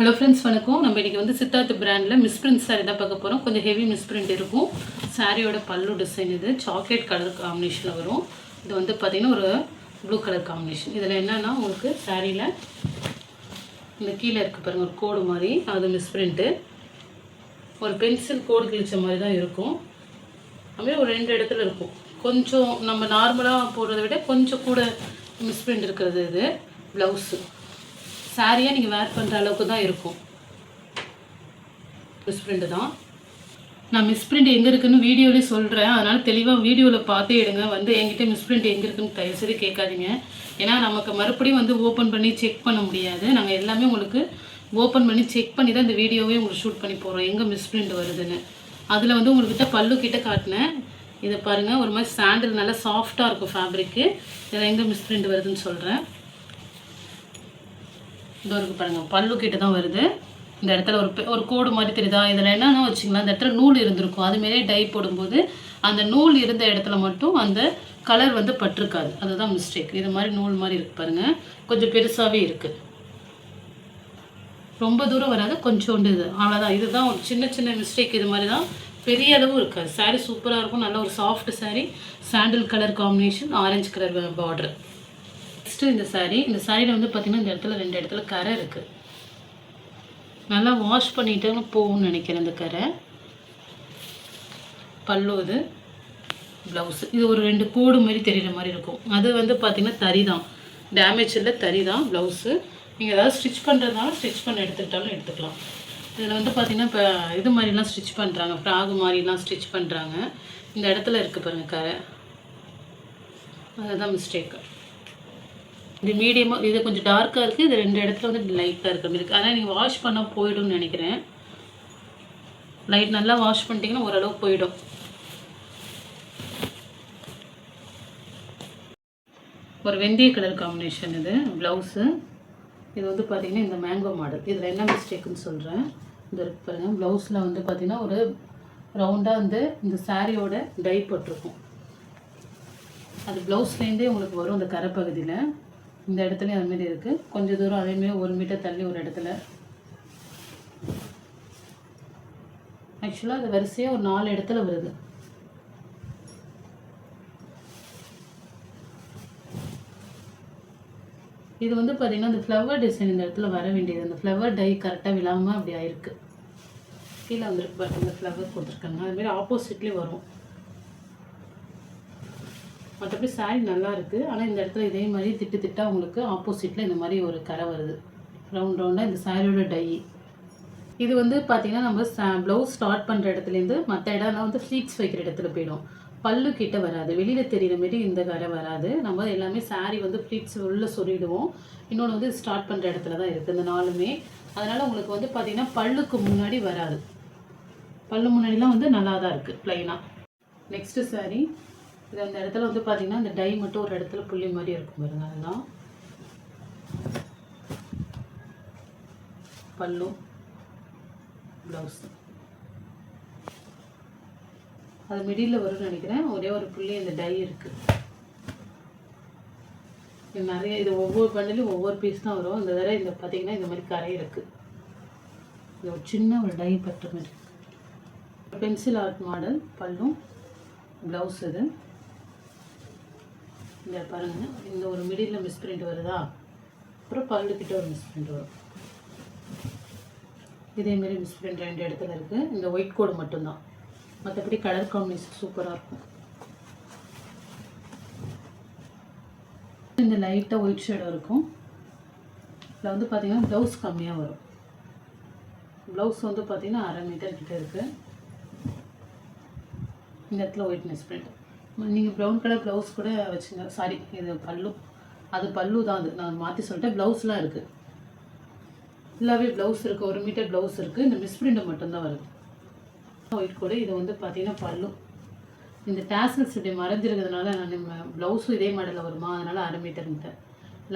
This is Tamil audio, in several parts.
ஹலோ ஃப்ரெண்ட்ஸ், வணக்கம். நம்ம இன்றைக்கி வந்து சித்தார்த் பிராண்டில் மிஸ்பிரிண்ட் சாரீ தான் பார்க்க போகிறோம். கொஞ்சம் ஹெவி மிஸ்பிரிண்ட் இருக்கும். சாரியோட பல்லு டிசைன் இது சாக்லேட் கலர் காம்பினேஷனில் வரும். இது வந்து பார்த்திங்கன்னா ஒரு ப்ளூ கலர் காம்பினேஷன். இதில் என்னென்னா உங்களுக்கு சாரியில் இந்த கீழே இருக்குது பாருங்கள், ஒரு கோடு மாதிரி, அது மிஸ்பிரிண்ட்டு. ஒரு பென்சில் கோடு கிழிச்ச மாதிரி தான் இருக்கும். அதுமாதிரி ஒரு 2 இடத்துல இருக்கும். கொஞ்சம் நம்ம நார்மலாக போடுறத விட கொஞ்சம் கூட மிஸ்பிரிண்ட் இருக்கிறது. இது ப்ளவுஸு சாரியாக நீங்கள் வேர் பண்ணுற அளவுக்கு தான் இருக்கும். மிஸ்பிரிண்ட் தான். நான் மிஸ்பிரிண்ட் எங்கே இருக்குதுன்னு வீடியோலேயே சொல்கிறேன். அதனால் தெளிவாக வீடியோவில் பார்த்து எடுங்க. வந்து என்கிட்ட மிஸ்பிரிண்ட் எங்கே இருக்குதுன்னு தயவுசெய்து கேட்காதீங்க. ஏன்னா நமக்கு மறுபடியும் வந்து ஓப்பன் பண்ணி செக் பண்ண முடியாது. நாங்கள் எல்லாமே உங்களுக்கு ஓப்பன் பண்ணி செக் பண்ணி தான் இந்த வீடியோவே உங்களுக்கு ஷூட் பண்ணி போகிறோம், எங்கே மிஸ்பிரிண்ட் வருதுன்னு. அதில் வந்து உங்கள்கிட்ட பல்லு கிட்ட காட்டினேன். இதை பாருங்கள், ஒரு மாதிரி சாண்டில் நல்லா சாஃப்டாக இருக்கும் ஃபேப்ரிக்கு. இதில் எங்கே மிஸ்பிரிண்ட் வருதுன்னு சொல்கிறேன். இந்த இருக்குது பாருங்கள், பல்லு கிட்ட தான் வருது. இந்த இடத்துல ஒரு கோடு மாதிரி தெரியுதா? இதில் என்னென்னா வச்சுங்களா, இந்த இடத்துல நூல் இருந்திருக்கும். அதுமாரியே டை போடும்போது அந்த நூல் இருந்த இடத்துல மட்டும் அந்த கலர் வந்து பட்டிருக்காது. அதுதான் மிஸ்டேக். இது மாதிரி நூல் மாதிரி இருக்குது பாருங்கள், கொஞ்சம் பெருசாகவே இருக்குது. ரொம்ப தூரம் வராது, கொஞ்சோண்டு இது, அவ்வளோதான். இதுதான் ஒரு சின்ன சின்ன மிஸ்டேக். இது மாதிரி தான், பெரிய அளவும் இருக்காது. சாரீ சூப்பராக இருக்கும். நல்ல ஒரு சாஃப்ட் சாரீ, சாண்டில் colour combination, orange colour border. Next இந்த சாரியில் வந்து பார்த்திங்கன்னா இந்த இடத்துல 2 இடத்துல கரை இருக்குது. நல்லா வாஷ் பண்ணிவிட்டு போகும்னு நினைக்கிறேன் இந்த கரை. பல்லு இது, ப்ளவுஸு இது ஒரு 2 கோடு மாதிரி தெரிகிற மாதிரி இருக்கும். அது வந்து பார்த்திங்கன்னா தறி தான், டேமேஜ் இல்லை, தறி தான் ப்ளவுஸு. நீங்கள் ஏதாவது ஸ்டிச் பண்ணுறதுனால ஸ்டிச் பண்ண எடுத்துக்கிட்டாலும் எடுத்துக்கலாம். இதில் வந்து பார்த்திங்கன்னா இப்போ இது மாதிரிலாம் ஸ்டிச் பண்ணுறாங்க, ஃப்ராகு மாதிரிலாம் ஸ்டிச் பண்ணுறாங்க. இந்த இடத்துல இருக்குது பாருங்கள் கரை, அதுதான் மிஸ்டேக்கு. இது மீடியமாக, இது கொஞ்சம் டார்க்காக இருக்குது. இது 2 இடத்துல வந்து லைட்டாக இருக்கிற மாதிரி இருக்குது. ஆனால் நீங்கள் வாஷ் பண்ணால் போய்டும்னு நினைக்கிறேன். லைட் நல்லா வாஷ் பண்ணிட்டீங்கன்னா ஓரளவு போயிடும். ஒரு வெந்தய கலர் காம்பினேஷன் இது ப்ளவுஸு. இது வந்து பார்த்திங்கன்னா இந்த மேங்கோ மாடல். இதில் என்ன மிஸ்டேக்குன்னு சொல்கிறேன். இந்த இருக்கு பாருங்கள், ப்ளவுஸில் வந்து பார்த்திங்கன்னா ஒரு ரவுண்டாக வந்து இந்த சாரியோட டை போட்டிருக்கும். அது ப்ளவுஸ்லேருந்தே உங்களுக்கு வரும் அந்த கரை பகுதியில். இந்த இடத்துலையும் அதுமாரி இருக்குது. கொஞ்சம் தூரம் அதேமாரி 1 மீட்டர் தள்ளி ஒரு இடத்துல. ஆக்சுவலாக அது வரிசையாக ஒரு 4 இடத்துல வருது. இது வந்து பார்த்திங்கன்னா இந்த ஃப்ளவர் டிசைன் இந்த இடத்துல வர வேண்டியது. அந்த ஃப்ளவர் டை கரெக்டாக விழாமல் அப்படி ஆயிருக்கு. கீழே வந்துருக்கு பாருங்க, இந்த ஃப்ளவர் கொடுத்துருக்காங்க. அதுமாரி ஆப்போசிட்லேயே வரும். மற்றபடி சாரீ நல்லா இருக்குது. ஆனால் இந்த இடத்துல இதே மாதிரி திட்டாக உங்களுக்கு ஆப்போசிட்டில் இந்த மாதிரி ஒரு கரை வருது, ரவுண்டாக இந்த சாரியோட டை. இது வந்து பார்த்திங்கன்னா நம்ம ப்ளவுஸ் ஸ்டார்ட் பண்ணுற இடத்துலேருந்து மற்ற இடம்லாம் வந்து ஃப்ளீட்ஸ் வைக்கிற இடத்துல போயிடும். பல்லு கிட்ட வராது, வெளியில் தெரிகிற மாரி இந்த கரை வராது. நம்ம எல்லாமே சாரீ வந்து ஃப்ளீட்ஸ் உள்ளே சொல்லிவிடுவோம். இன்னொன்று வந்து ஸ்டார்ட் பண்ணுற இடத்துல தான் இருக்குது இந்த 4மே. அதனால் உங்களுக்கு வந்து பார்த்திங்கன்னா பல்லுக்கு முன்னாடி வராது. பல்லு முன்னாடிலாம் வந்து நல்லா தான் இருக்குது ப்ளைனாக. நெக்ஸ்ட்டு சாரீ, இது அந்த இடத்துல வந்து பார்த்திங்கன்னா இந்த டை மட்டும் ஒரு இடத்துல புள்ளி மாதிரி இருக்கும் பாருங்க. அதுதான் பல்லு, ப்ளவுஸ். அது மிடில் வரும்னு நினைக்கிறேன். ஒரே ஒரு புள்ளி இந்த டை இருக்குது. இது நிறைய, இது ஒவ்வொரு பண்டிலும் ஒவ்வொரு பீஸ் தான் வரும். இந்த தடவை இந்த பார்த்திங்கன்னா இந்த மாதிரி கரை இருக்குது. இது ஒரு சின்ன ஒரு டை பற்ற மாதிரி. பென்சில் ஆர்ட் மாடல் பல்லும், ப்ளவுஸ். இது இந்த பாருங்கள், இந்த ஒரு மிடில் மிஸ்பிரிண்ட் வருதா, அப்புறம் பல்லுக்கிட்ட ஒரு மிஸ்பிரிண்ட் வரும். இதேமாரி மிஸ்பிரிண்ட் 2 இடத்துல இருக்குது. இந்த ஒயிட் கோடு மட்டும்தான், மற்றபடி கலர் காம்பினேஷன் சூப்பராக இருக்கும். இந்த லைட்டாக ஒயிட் ஷேடாக இருக்கும். இதில் வந்து பார்த்திங்கன்னா ப்ளவுஸ் கம்மியாக வரும். ப்ளவுஸ் வந்து பார்த்திங்கன்னா 1/2 மீட்டர் கிட்டே இருக்குது. இந்த இடத்துல ஒயிட் மிஸ்பிரிண்ட். நீங்கள் ப்ரௌன் கலர் ப்ளவுஸ் கூட வச்சுங்க. சாரி, இது பல்லு, அது பல்லு தான். அது நான் மாற்றி சொல்லிட்டேன். ப்ளவுஸ்லாம் இருக்குது, ஃபுல்லாகவே ப்ளவுஸ் இருக்குது. 1 மீட்டர் ப்ளவுஸ் இருக்குது. இந்த மிஸ்பிரிண்ட் மட்டும்தான் வருது ஒயிட் கூட. இது வந்து பார்த்திங்கன்னா பல்லு. இந்த டேசல்ஸ் இப்படி மறைஞ்சிருக்கிறதுனால நான் ப்ளவுஸும் இதே மாடலில் வருமா, அதனால் 1/2 மீட்டர்ன்ட்டு.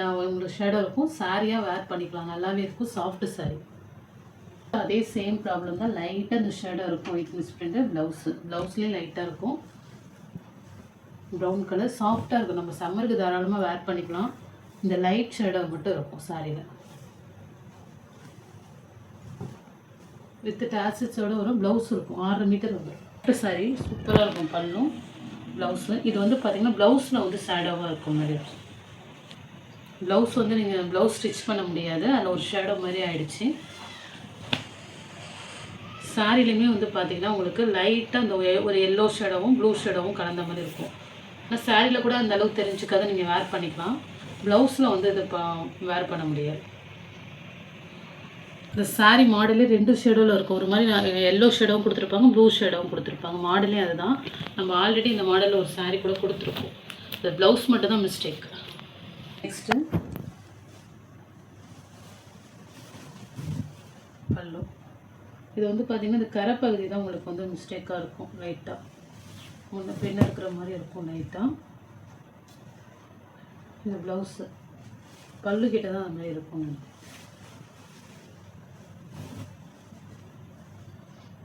நான் உங்களுக்கு ஷேடோ இருக்கும், சாரியாக வேர் பண்ணிக்கலாம், நல்லாவே இருக்கும். சாஃப்ட் சாரீ. அதே சேம் ப்ராப்ளம் தான், லைட்டாக இந்த ஷேடோ இருக்கும். ஒயிட் மிஸ்பிரிண்ட்டு ப்ளவுஸ்லேயும் லைட்டாக இருக்கும். ப்ரௌன் கலர் சாஃப்டாக இருக்கும். நம்ம சம்மருக்கு தாராளமாக வேர் பண்ணிக்கலாம். இந்த லைட் ஷேடோ மட்டும் இருக்கும் சாரியில். வித் டாசிட்ஸோடு வரும். ப்ளவுஸ் இருக்கும் 6 மீட்டர் வரும். சாரி சூப்பராக இருக்கும் பல்லும் ப்ளவுஸு. இது வந்து பார்த்திங்கன்னா ப்ளவுஸில் வந்து ஷேடோவாக இருக்கும் நிறைய. ப்ளவுஸ் வந்து நீங்கள் ப்ளவுஸ் ஸ்டிச் பண்ண முடியாது, அதில் ஒரு ஷேடோ மாதிரி ஆகிடுச்சு. சாரிலையுமே வந்து பார்த்திங்கன்னா உங்களுக்கு லைட்டாக அந்த ஒரு எல்லோ ஷேடோவும் ப்ளூ ஷேடோவும் கலந்த மாதிரி இருக்கும். ஆனால் சாரியில் கூட அந்த அளவுக்கு தெரிஞ்சுக்காத நீங்கள் வேர் பண்ணிக்கலாம். ப்ளவுஸில் வந்து இது வேர் பண்ண முடியாது. இந்த சாரீ மாடலே 2 ஷேடோவில் இருக்கும். ஒரு மாதிரி எல்லோ ஷேடோவும் கொடுத்துருப்பாங்க, ப்ளூ ஷேடோவும் கொடுத்துருப்பாங்க. மாடலே அதுதான். நம்ம ஆல்ரெடி இந்த மாடலில் ஒரு சாரீ கூட கொடுத்துருப்போம். இந்த ப்ளவுஸ் மட்டும் தான் மிஸ்டேக். நெக்ஸ்ட்டு பல்லு. இது வந்து பார்த்திங்கன்னா இந்த கரை பகுதி தான் உங்களுக்கு வந்து மிஸ்டேக்காக இருக்கும். லைட்டாக முன்ன பின்ன இருக்கிற மாதிரி இருக்கும் லைட்டாக. இந்த ப்ளவுஸு பல்லு கிட்ட தான் அந்த மாதிரி இருக்கும்.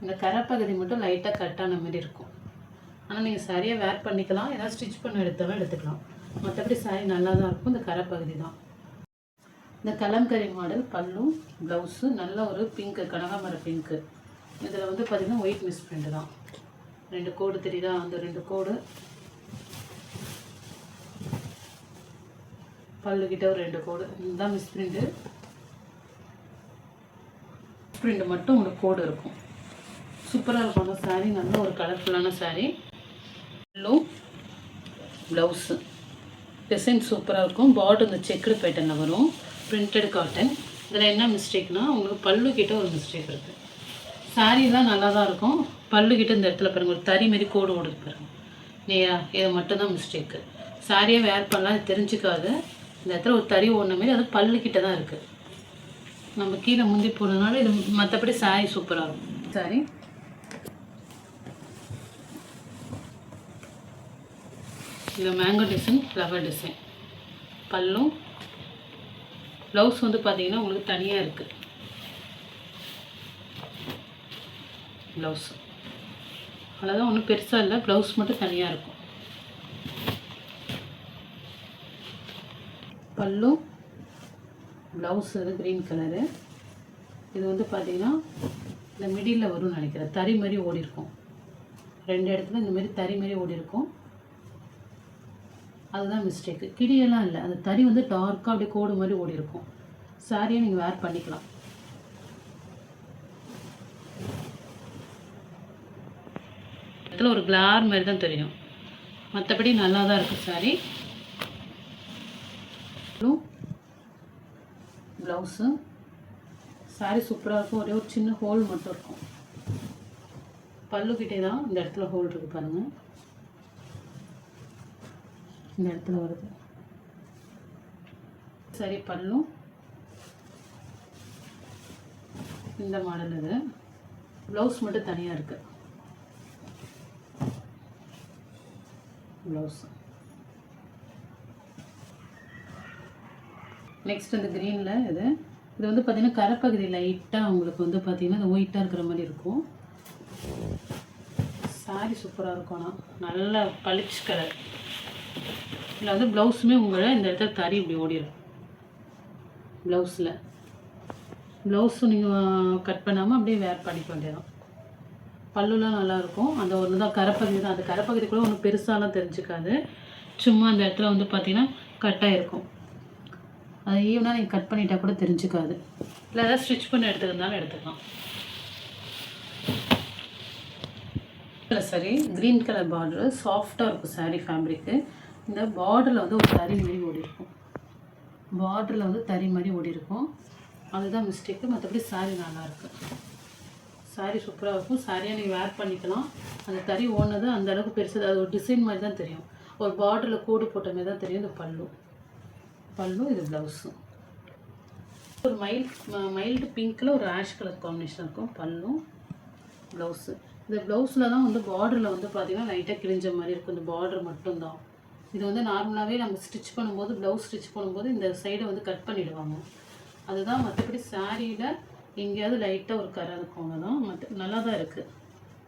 இந்த கரை பகுதி மட்டும் லைட்டாக கட்டான மாதிரி இருக்கும். ஆனால் நீங்கள் சரியாக வேர் பண்ணிக்கலாம், ஏதாவது ஸ்டிச் பண்ண எடுத்துக்கலாம். மற்றபடி சாரி நல்லா தான் இருக்கும். இந்த கரை பகுதி தான். இந்த கலம்கரி மாடல் பல்லும் ப்ளவுஸு நல்ல ஒரு பிங்க்கு, கனகாமர பிங்க்கு. இதில் வந்து பார்த்திங்கன்னா ஒயிட் மிஸ் பிரிண்ட் தான். 2 கோடு தெரியுதா? அந்த 2 கோடு பல்லுக்கிட்ட ஒரு 2 கோடு. இதுதான் மிஸ் பிரிண்ட்டு. பிரிண்ட் மட்டும் உங்களுக்கு கோடு இருக்கும். சூப்பராக இருக்கும் அந்த சாரீ. நல்ல ஒரு கலர்ஃபுல்லான சாரீ. பல்லு ப்ளவுஸு டிசைன் சூப்பராக இருக்கும். பார்டர் இந்த செக்குடு பேட்டர்னில் வரும். Printed cotton. இதில் என்ன மிஸ்டேக்னால் உங்களுக்கு பல்லு கிட்ட ஒரு மிஸ்டேக் இருக்குது. சாரீலாம் நல்லா தான் இருக்கும். பல்லு கிட்ட இந்த இடத்துல பாருங்கள் ஒரு தறி மாரி கோடு ஓடு பாருங்க நேரா. இது மட்டும்தான் மிஸ்டேக்கு. சாரியை வேர் பண்ணலாம், அது தெரிஞ்சுக்காது. இந்த இடத்துல ஒரு தறி ஓடின மாரி அது பல்லு கிட்ட தான் இருக்குது. நம்ம கீழே முந்தி போனதுனால இது மற்றபடி சாரி சூப்பராக இருக்கும். சாரி இது மேங்கோ டிசைன், ஃப்ளவர் டிசைன். பல்லும் ப்ளவுஸ் வந்து பார்த்திங்கன்னா உங்களுக்கு தனியாக இருக்குது. ப்ளவுஸ் அவ்வளோதான், ஒன்றும் பெருசாக இல்லை. ப்ளவுஸ் மட்டும் தனியாக இருக்கும். பல்லும் ப்ளவுஸ் இது க்ரீன் கலரு. இது வந்து பார்த்திங்கன்னா இந்த மிடில் வரும்னு நினைக்கிறேன். தறி மாதிரி ஓடி இருக்கும். 2 இடத்துல இந்த மாதிரி தறி மாதிரி ஓடி இருக்கும். அதுதான் மிஸ்டேக்கு. கிடியெல்லாம் இல்லை, அந்த தறி வந்து டார்க்காக அப்படியே கோடு மாதிரி ஓடி இருக்கும். சாரியை நீங்கள் வேர் பண்ணிக்கலாம். இடத்துல ஒரு கிளார் மாதிரி தான் தெரியும், மற்றபடி நல்லா தான் இருக்குது சாரி. ப்ளவுஸு சாரி சூப்பராக இருக்கும். ஒரே ஒரு சின்ன ஹோல் மட்டும் இருக்கும். பல்லுக்கிட்டே தான் இந்த இடத்துல ஹோல் இருக்குது பாருங்கள். இந்த இடத்துல வருது. சரி பல்லும் இந்த மாடல். இது ப்ளவுஸ் மட்டும் தனியாக இருக்கு. ப்ளவுஸ் நெக்ஸ்ட் இந்த க்ரீனில் இது வந்து பார்த்திங்கன்னா கரைப்பகுதி லைட்டாக உங்களுக்கு வந்து பார்த்திங்கன்னா இந்த ஒயிட்டாக இருக்கிற மாதிரி இருக்கும். சாரி சூப்பராக இருக்கும். ஆனால் நல்ல பளிச்சு கலர். இதில் வந்து ப்ளவுஸுமே உங்களை இந்த இடத்துல தறி இப்படி ஓடிடும். ப்ளவுஸும் நீங்கள் கட் பண்ணாமல் அப்படியே வேர் பண்ணிக்க வேண்டியதான். பல்லுலாம் நல்லாயிருக்கும். அந்த ஒன்று தான் கரைப்பகுதி தான். அந்த கரைப்பகுதி கூட ஒன்றும் பெருசாலாம் தெரிஞ்சுக்காது. சும்மா அந்த இடத்துல வந்து பார்த்திங்கன்னா கட்டாக இருக்கும். அதை ஈவனாக நீங்கள் கட் பண்ணிட்டா கூட தெரிஞ்சுக்காது. இல்லை ஏதாவது ஸ்டிச் பண்ணி எடுத்துக்கிறதுனால எடுத்துக்கலாம். சரி க்ரீன் கலர் பார்டரு சாஃப்டாக இருக்கும் சாரீ ஃபேப்ரிக்கு. இந்த பார்டரில் வந்து ஒரு தறி மாதிரி ஓடி இருக்கும். பார்டரில் வந்து தறி மாதிரி ஓடி இருக்கும். அதுதான் மிஸ்டேக்கு. மற்றபடி சாரீ நல்லாயிருக்கு. சாரீ சூப்பராக இருக்கும். சாரியாக நீங்கள் வேர் பண்ணிக்கலாம். அந்த தறி ஓடினது அந்த அளவுக்கு பெருசு. அது ஒரு டிசைன் மாதிரி தான் தெரியும். ஒரு பார்டரில் கோடு போட்ட மாதிரி தான் தெரியும். இந்த பல்லு இது ப்ளவுஸு. ஒரு மைல்டு பிங்க்கில் ஒரு ஆஷ் கலர் காம்பினேஷன் இருக்கும். பல்லும் ப்ளவுஸு. இந்த ப்ளவுஸில் தான் வந்து பார்டரில் வந்து பார்த்திங்கன்னா லைட்டாக கிழிஞ்ச மாதிரி இருக்கும். இந்த பார்டர் மட்டும்தான். இது வந்து நார்மலாகவே நம்ம ஸ்டிச் பண்ணும்போது, ப்ளவுஸ் ஸ்டிச் பண்ணும்போது இந்த சைடை வந்து கட் பண்ணிவிடுவாங்க. அதுதான். மற்றபடி சாரியில் எங்கேயாவது லைட்டாக ஒரு கரை இருக்கும். அவ்வளோதான். நல்லா தான் இருக்குது.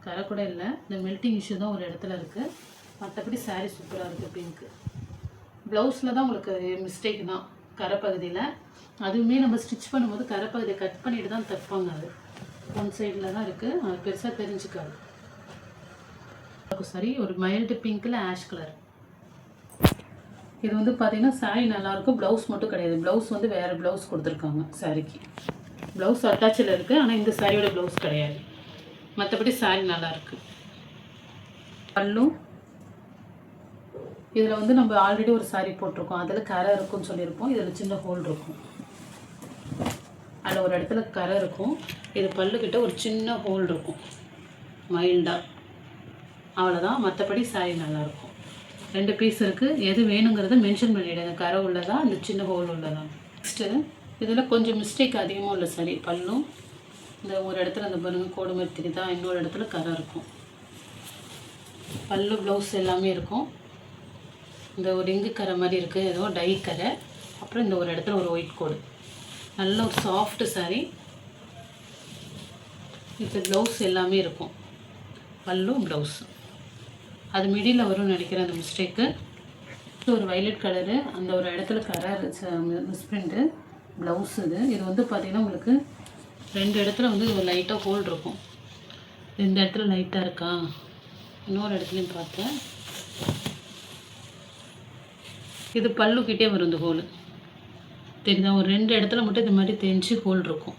கரை கூட இல்லை. இந்த மெல்ட்டிங் இஷ்யூ தான் ஒரு இடத்துல இருக்குது. மற்றபடி சாரீ சூப்பராக இருக்குது. பிங்க்கு ப்ளவுஸில் தான் உங்களுக்கு மிஸ்டேக் தான் கரை பகுதியில். அதுவுமே நம்ம ஸ்டிச் பண்ணும்போது கரை பகுதியை கட் பண்ணிட்டு தான் தைப்பாங்க. அது ஒன் சைடில் தான் இருக்குது, அது பெருசாக தெரிஞ்சுக்காது. சரி, ஒரு மைல்டு பிங்க்கில் ஆஷ் கலர். இது வந்து பார்த்தீங்கன்னா சாரீ நல்லாயிருக்கும், ப்ளவுஸ் மட்டும் கிடையாது. ப்ளவுஸ் வந்து வேறு ப்ளவுஸ் கொடுத்துருக்காங்க சாரீக்கு. ப்ளவுஸ் அட்டாச்சில் இருக்குது, ஆனால் இந்த சாரியோட ப்ளவுஸ் கிடையாது. மற்றபடி சாரீ நல்லாயிருக்கு. பல்லும் இதில் வந்து நம்ம ஆல்ரெடி ஒரு சாரீ போட்டிருக்கோம், அதில் கரை இருக்குன்னு சொல்லியிருப்போம். இதில் சின்ன ஹோல் இருக்கும், அதில் ஒரு இடத்துல கரை இருக்கும். இது பல்லுக்கிட்ட ஒரு சின்ன ஹோல் இருக்கும் மைல்டாக, அவ்வளோதான். மற்றபடி சாரீ நல்லாயிருக்கும். 2 பீஸ் இருக்குது. எது வேணுங்கிறத மென்ஷன் பண்ணிவிடுங்க, கரை உள்ளதா இந்த சின்ன ஹோல் உள்ளதா. நெக்ஸ்ட்டு இதில் கொஞ்சம் மிஸ்டேக் அதிகமாக உள்ள சாரீ. பல்லும் இந்த ஒரு இடத்துல அந்த பாருங்கள் கோடு மாதிரி தெரியுதா, இன்னொரு இடத்துல கரை இருக்கும். பல்லு ப்ளவுஸ் எல்லாமே இருக்கும். இந்த ஒரு இங்கு கரை மாதிரி இருக்குது, ஏதோ டை கரை. அப்புறம் இந்த ஒரு இடத்துல ஒரு ஒயிட் கோடு. நல்ல ஒரு சாஃப்ட் சாரீ. இப்போ ப்ளவுஸ் எல்லாமே இருக்கும், பல்லும் ப்ளவுஸ். அது மிடியில் வரும்னு நினைக்கிறேன் அந்த மிஸ்டேக்கு. ஒரு வைலட் கலரு, அந்த ஒரு இடத்துல கரை மிஸ்பிரிண்ட்டு ப்ளவுஸ். இது வந்து பார்த்திங்கன்னா உங்களுக்கு 2 இடத்துல வந்து லைட்டாக ஹோல் இருக்கும். இந்த இடத்துல லைட்டாக இருக்கா, இன்னொரு இடத்துலையும் பார்த்தேன். இது பல்லுக்கிட்டே வரும் இந்த ஹோல் தெரியுதா. ஒரு 2 இடத்துல மட்டும் இந்த மாதிரி தெரிஞ்சு ஹோல் இருக்கும்.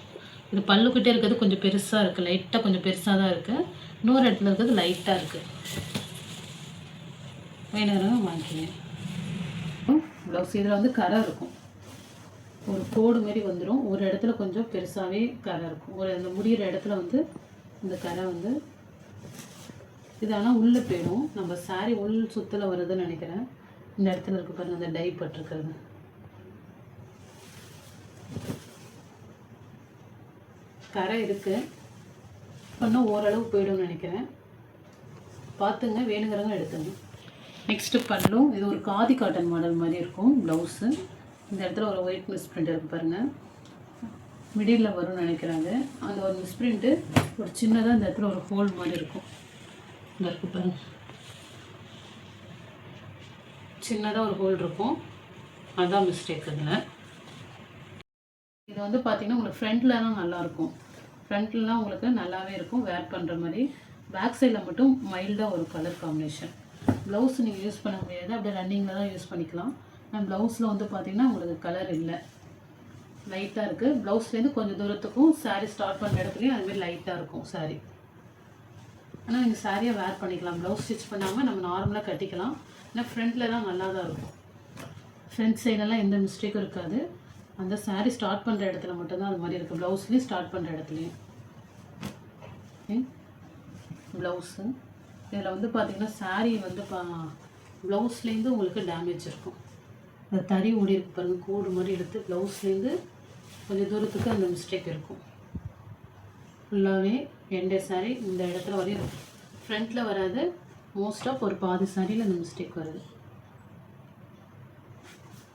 இது பல்லுக்கிட்டே இருக்கிறது கொஞ்சம் பெருசாக இருக்குது, லைட்டாக கொஞ்சம் பெருசாக தான் இருக்குது. இன்னொரு இடத்துல இருக்கிறது லைட்டாக இருக்குது. வேணுங்கிறவங்க வாங்கிக்கிங்க. ப்ளவுஸ் இதில் வந்து கரை இருக்கும், ஒரு கோடு மாரி வந்துடும். ஒரு இடத்துல கொஞ்சம் பெருசாகவே கரை இருக்கும். ஒரு அந்த முடிகிற இடத்துல வந்து இந்த கரை வந்து இது ஆனால் உள்ளே போயிடும். நம்ம சாரீ உள் சுத்தில் வருதுன்னு நினைக்கிறேன். இந்த இடத்துல இருக்க பாருங்கள், அந்த டை பட்டிருக்கிறது. கரை இருக்குது, இன்னும் ஓரளவு போய்டும்னு நினைக்கிறேன். பார்த்துங்க, வேணுங்கிறவங்க எடுத்துங்க. நெக்ஸ்ட்டு பல்லும். இது ஒரு காதி காட்டன் மாடல் மாதிரி இருக்கும் ப்ளவுஸு. இந்த இடத்துல ஒரு ஒயிட் மிஸ்பிரிண்ட் இருக்குது பாருங்கள், மிடில் வரும்னு நினைக்கிறாங்க. அந்த ஒரு மிஸ்பிரிண்ட்டு ஒரு சின்னதாக இந்த இடத்துல ஒரு ஹோல் மாதிரி இருக்கும். இந்த இருக்குது பாருங்கள், சின்னதாக ஒரு ஹோல் இருக்கும், அதுதான் மிஸ்டேக். இதில் இது வந்து பார்த்திங்கன்னா உங்களுக்கு ஃப்ரண்ட்லலாம் நல்லாயிருக்கும். ஃப்ரண்ட்லலாம் உங்களுக்கு நல்லாவே இருக்கும் வேர் பண்ணுற மாதிரி. பேக் சைடில் மட்டும் மைல்டாக ஒரு கலர் காம்பினேஷன். ப்ளவுஸ் நீங்கள் யூஸ் பண்ண முடியாது, அப்படியே ரன்னிங்கில் தான் யூஸ் பண்ணிக்கலாம். ஆனால் ப்ளவுஸில் வந்து பார்த்திங்கன்னா உங்களுக்கு கலர் இல்லை, லைட்டாக இருக்குது. ப்ளவுஸ்லேருந்து கொஞ்சம் தூரத்துக்கும் சாரீ ஸ்டார்ட் பண்ணுற இடத்துலையும் அதுமாதிரி லைட்டாக இருக்கும் சாரீ. ஆனால் நீங்கள் சாரியை வேர் பண்ணிக்கலாம், ப்ளவுஸ் ஸ்டிச் பண்ணாமல் நம்ம நார்மலாக கட்டிக்கலாம். ஆனால் ஃப்ரண்ட்டில் தான் நல்லா தான் இருக்கும். ஃப்ரண்ட் சைடெல்லாம் எந்த மிஸ்டேக்கும் இருக்காது. அந்த சாரீ ஸ்டார்ட் பண்ணுற இடத்துல மட்டும்தான் அது மாதிரி இருக்குது, ப்ளவுஸ்லேயும் ஸ்டார்ட் பண்ணுற இடத்துலையும். ப்ளவுஸு இதில் வந்து பார்த்திங்கன்னா சாரீ வந்து ப்ளவுஸ்லேருந்து உங்களுக்கு டேமேஜ் இருக்கும். அந்த தறி ஓடி இருக்கு பாருங்கள், கோடு மாதிரி எடுத்து ப்ளவுஸ்லேருந்து கொஞ்சம் தூரத்துக்கு அந்த மிஸ்டேக் இருக்கும். ஃபுல்லாகவே எண்டே சாரீ இந்த இடத்துல வரையும் ஃப்ரண்ட்டில் வராது, மோஸ்ட் ஆஃப் ஒரு பாதி சாரியில் அந்த மிஸ்டேக் வருது.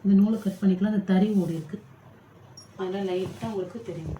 இந்த நூலை கட் பண்ணிக்கலாம், அந்த தறி ஓடி இருக்குது, அதெல்லாம் லைட்டாக உங்களுக்கு தெரியும்.